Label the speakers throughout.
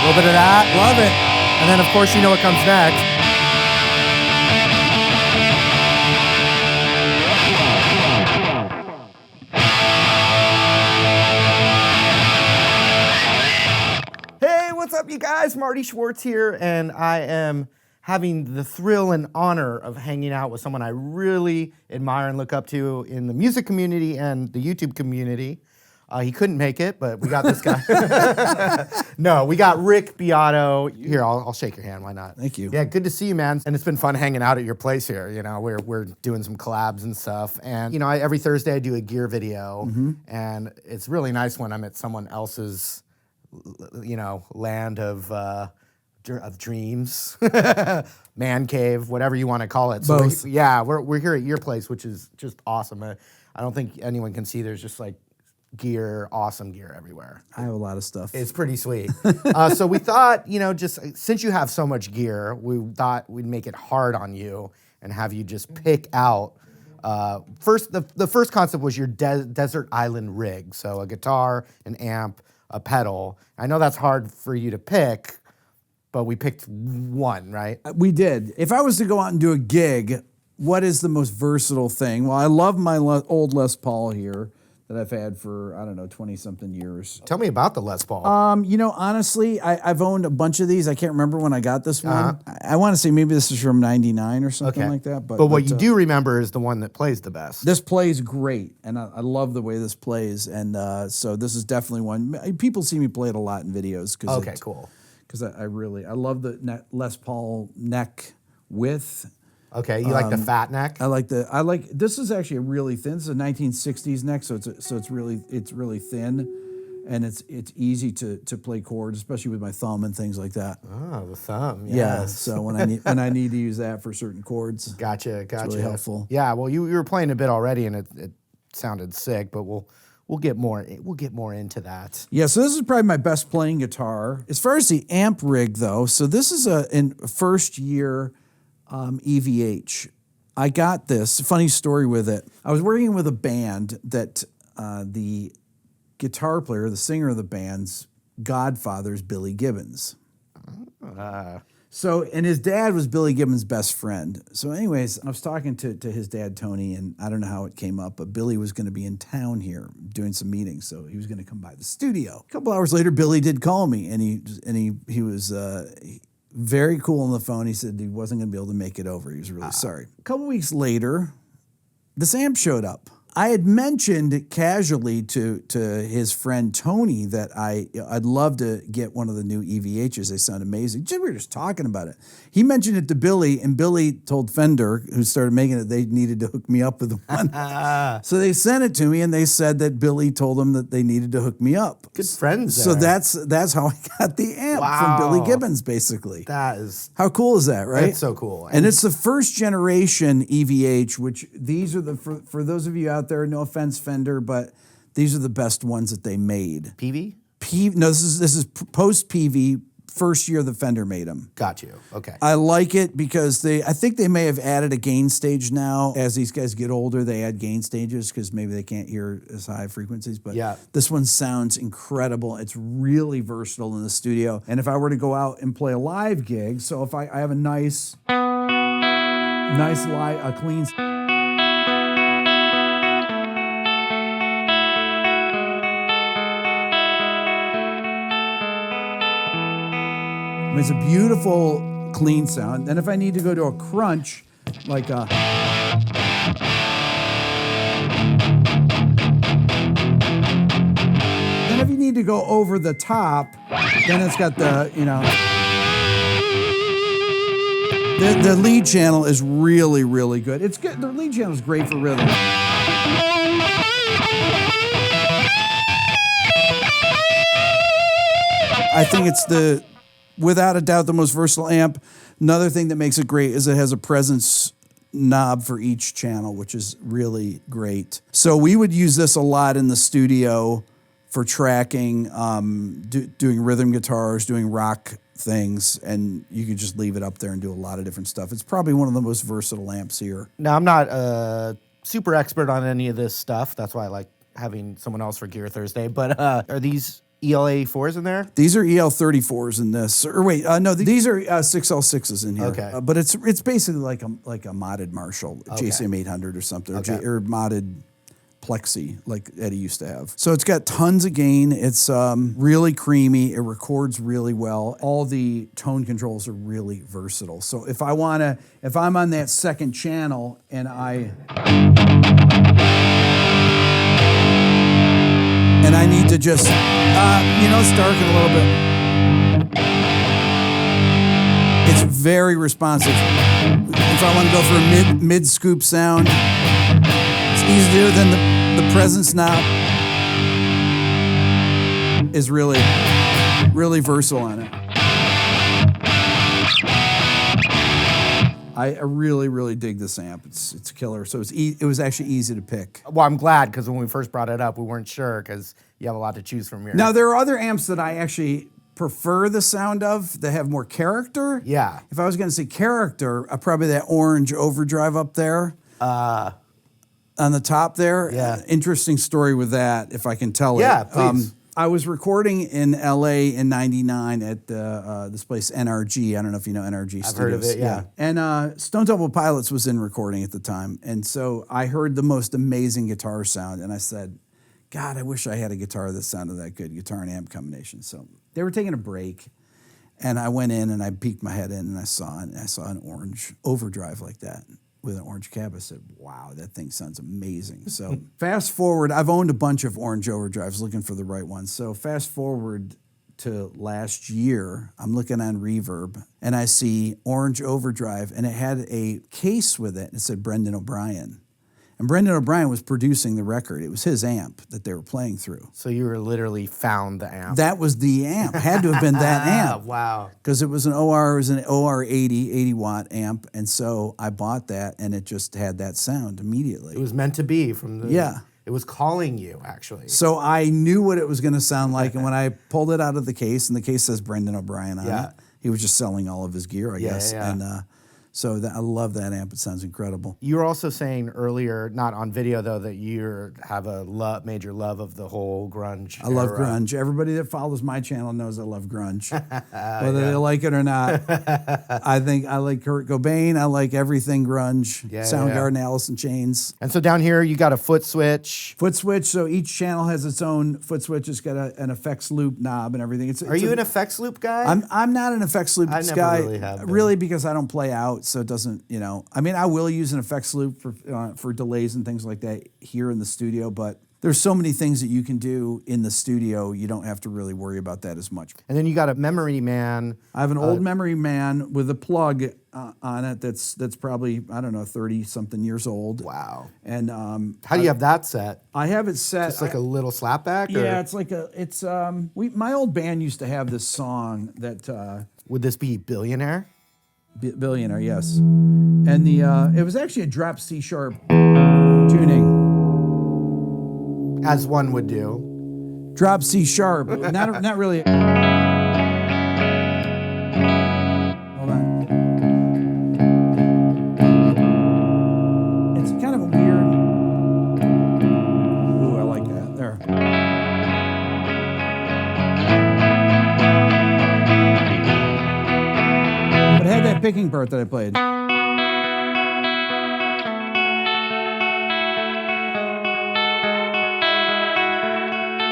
Speaker 1: A little bit of that, love it. And then, of course, you know what comes next. Hey, what's up, you guys? Marty Schwartz here, and I am having the thrill and honor of hanging out with someone I really admire and look up to in the music community and the YouTube community. He couldn't make it, but we got this guy. No, we got Rick Beato. Here, I'll shake your hand. Why not?
Speaker 2: Thank you.
Speaker 1: Yeah, good to see you, man. And it's been fun hanging out at your place here. You know, we're doing some collabs and stuff. And you know, every Thursday I do a gear video, and it's really nice when I'm at someone else's, you know, land of dreams, man cave, whatever you want to call it. So
Speaker 2: Both.
Speaker 1: we're here at your place, which is just awesome. I don't think anyone can see. There's just like gear, awesome gear everywhere.
Speaker 2: I have a lot of stuff.
Speaker 1: It's pretty sweet. So we thought, you know, just since you have so much gear, we thought we'd make it hard on you and have you just pick out. First, the first concept was your desert island rig. So a guitar, an amp, a pedal. I know that's hard for you to pick, but we picked one, right?
Speaker 2: We did. If I was to go out and do a gig, what is the most versatile thing? Well, I love my old Les Paul here that I've had for, I don't know, 20-something years.
Speaker 1: Tell me about the Les Paul.
Speaker 2: You know, honestly, I've owned a bunch of these. I can't remember when I got this one. I want to say maybe this is from 99 or something like that.
Speaker 1: But what you do remember is the one that plays the best.
Speaker 2: This plays great, and I love the way this plays. And so this is definitely one. People see me play it a lot in videos.
Speaker 1: Okay, cool.
Speaker 2: Because I love the Les Paul neck width.
Speaker 1: Okay, you like the fat neck?
Speaker 2: I like this is actually a really thin. This is a 1960s neck, so it's really thin, and it's easy to play chords, especially with my thumb and things like that.
Speaker 1: Oh, the thumb, yes.
Speaker 2: Yeah. So when I need to use that for certain chords,
Speaker 1: Gotcha.
Speaker 2: it's really helpful.
Speaker 1: Yeah, well, you were playing a bit already, and it sounded sick, but we'll get more into that.
Speaker 2: Yeah, so this is probably my best playing guitar. As far as the amp rig, though, so this is in first year EVH. I got this, funny story with it. I was working with a band that the guitar player, the singer of the band's godfather is Billy Gibbons. So, and his dad was Billy Gibbons' best friend. So anyways, I was talking to his dad, Tony, and I don't know how it came up, but Billy was going to be in town here doing some meetings, so he was going to come by the studio. A couple hours later, Billy did call me, and he was very cool on the phone. He said he wasn't going to be able to make it over. He was really sorry. A couple weeks later, this amp showed up. I had mentioned casually to his friend Tony that I'd love to get one of the new EVHs. They sound amazing. We were just talking about it. He mentioned it to Billy, and Billy told Fender, who started making it, they needed to hook me up with one. So they sent it to me, and they said that Billy told them that they needed to hook me up.
Speaker 1: Good friends there.
Speaker 2: So that's how I got the amp from Billy Gibbons, basically.
Speaker 1: That is...
Speaker 2: How cool is that, right?
Speaker 1: That's so cool.
Speaker 2: And it's the first generation EVH, which these are for those of you out there, no offense, Fender, but these are the best ones that they made.
Speaker 1: PV?
Speaker 2: No, this is post PV, first year the Fender made them.
Speaker 1: Got you. Okay.
Speaker 2: I like it because I think they may have added a gain stage now. As these guys get older, they add gain stages because maybe they can't hear as high frequencies. But yeah, this one sounds incredible. It's really versatile in the studio. And if I were to go out and play a live gig, so if I have a nice live, a clean. It's a beautiful, clean sound. And if I need to go to a crunch, like a... Then if you need to go over the top, then it's got the, you know... The lead channel is really, really good. It's good. The lead channel is great for rhythm. I think it's without a doubt, the most versatile amp. Another thing that makes it great is it has a presence knob for each channel, which is really great. So we would use this a lot in the studio for tracking, doing rhythm guitars, doing rock things, and you could just leave it up there and do a lot of different stuff. It's probably one of the most versatile amps here.
Speaker 1: Now, I'm not a super expert on any of this stuff. That's why I like having someone else for Gear Thursday. But are these EL84s in there?
Speaker 2: These are EL34s in this. Or wait, no, these are 6L6s in here.
Speaker 1: Okay.
Speaker 2: But it's basically like a modded Marshall, JCM 800 or something, or modded Plexi like Eddie used to have. So it's got tons of gain. It's really creamy. It records really well. All the tone controls are really versatile. So if I'm on that second channel and I need to just, it's darken a little bit. It's very responsive. If I want to go for a mid scoop sound, it's easier than the presence knob is really, really versatile on it. I really, really dig this amp. It's killer. So it was actually easy to pick.
Speaker 1: Well, I'm glad, because when we first brought it up, we weren't sure, because you have a lot to choose from here.
Speaker 2: Now, there are other amps that I actually prefer the sound of that have more character.
Speaker 1: Yeah.
Speaker 2: If I was going to say character, probably that orange overdrive up there. On the top there.
Speaker 1: Yeah.
Speaker 2: Interesting story with that, if I can tell it.
Speaker 1: Yeah, please.
Speaker 2: I was recording in LA in '99 at this place NRG. I don't know if you know NRG Studios.
Speaker 1: I've heard of it, yeah.
Speaker 2: And Stone Temple Pilots was in recording at the time. And so I heard the most amazing guitar sound. And I said, God, I wish I had a guitar that sounded that good, guitar and amp combination. So they were taking a break. And I went in and I peeked my head in and I saw an orange overdrive like that with an orange cab. I said, wow, that thing sounds amazing. So fast forward, I've owned a bunch of orange overdrives looking for the right one. So fast forward to last year, I'm looking on Reverb and I see orange overdrive and it had a case with it and it said Brendan O'Brien. And Brendan O'Brien was producing the record. It was his amp that they were playing through.
Speaker 1: So you were literally found the amp.
Speaker 2: That was the amp. Had to have been that amp.
Speaker 1: Wow.
Speaker 2: Because it was an OR 80 watt amp. And so I bought that and it just had that sound immediately.
Speaker 1: It was meant to be from the...
Speaker 2: Yeah.
Speaker 1: It was calling you, actually.
Speaker 2: So I knew what it was going to sound like. And when I pulled it out of the case, and the case says Brendan O'Brien on it, he was just selling all of his gear, I guess.
Speaker 1: Yeah.
Speaker 2: And so I love that amp. It sounds incredible.
Speaker 1: You were also saying earlier, not on video though, that you have a major love of the whole grunge.
Speaker 2: I love grunge. Everybody that follows my channel knows I love grunge, whether they like it or not. I think I like Kurt Cobain. I like everything grunge. Soundgarden, Alice in Chains.
Speaker 1: And so down here you got a foot switch.
Speaker 2: Foot switch. So each channel has its own foot switch. It's got an effects loop knob and everything.
Speaker 1: Are you an effects loop guy?
Speaker 2: I'm not an effects loop guy.
Speaker 1: Really have been.
Speaker 2: Really, because I don't play out. So it doesn't, I mean, I will use an effects loop for delays and things like that here in the studio, but there's so many things that you can do in the studio, you don't have to really worry about that as much.
Speaker 1: And then you got a Memory Man.
Speaker 2: I have an old Memory Man with a plug on it that's probably, 30-something years old.
Speaker 1: Wow.
Speaker 2: And
Speaker 1: how do you have that set?
Speaker 2: I have it set.
Speaker 1: Just like a little slapback?
Speaker 2: Yeah,
Speaker 1: or?
Speaker 2: My old band used to have this song that...
Speaker 1: Would this be Billionaire?
Speaker 2: Billionaire, yes. And it was actually a drop C sharp tuning.
Speaker 1: As one would do.
Speaker 2: Drop C sharp. Not really. Hold on. It's kind of a weird. Ooh, I like that. There. But it had that picking part that I played.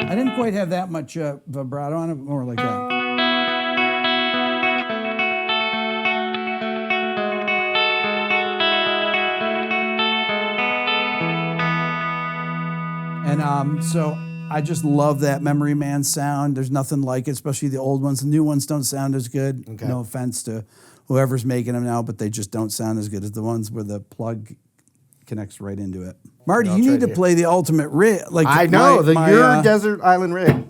Speaker 2: I didn't quite have that much vibrato on it, but more like that. And so I just love that Memory Man sound. There's nothing like it, especially the old ones. The new ones don't sound as good. Okay. No offense to whoever's making them now, but they just don't sound as good as the ones where the plug connects right into it. Marty, you need to play the ultimate rig. Like
Speaker 1: I know, your Desert Island rig.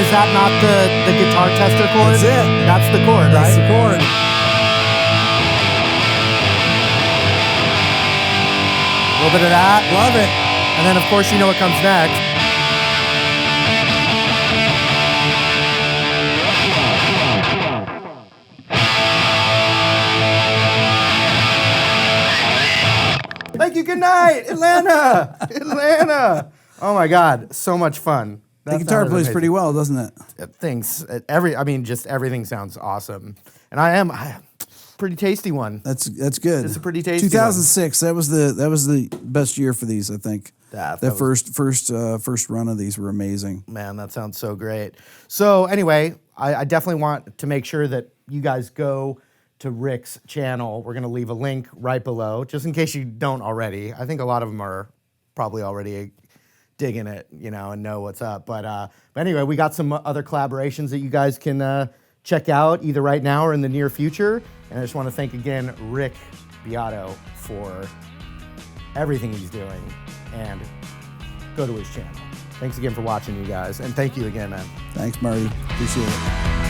Speaker 1: is that not the guitar tester chord?
Speaker 2: That's it.
Speaker 1: That's the chord,
Speaker 2: That's
Speaker 1: right?
Speaker 2: the chord.
Speaker 1: A little bit of that.
Speaker 2: Love it.
Speaker 1: And then, of course, you know what comes next. Thank you. Good night, Atlanta. Atlanta. Oh my God, so much fun.
Speaker 2: The guitar plays pretty well, doesn't it?
Speaker 1: Things. Just everything sounds awesome. And pretty tasty one.
Speaker 2: That's good.
Speaker 1: It's a pretty tasty
Speaker 2: 2006. That was the best year for these, I think.
Speaker 1: That
Speaker 2: The
Speaker 1: was-
Speaker 2: first run of these were amazing.
Speaker 1: Man, that sounds so great. So anyway, I definitely want to make sure that you guys go to Rick's channel. We're going to leave a link right below, just in case you don't already. I think a lot of them are probably already digging it, and know what's up. But anyway, we got some other collaborations that you guys can check out either right now or in the near future. And I just want to thank again Rick Beato for everything he's doing, and go to his channel. Thanks again for watching, you guys, and thank you again, man.
Speaker 2: Thanks, Marty. Appreciate it.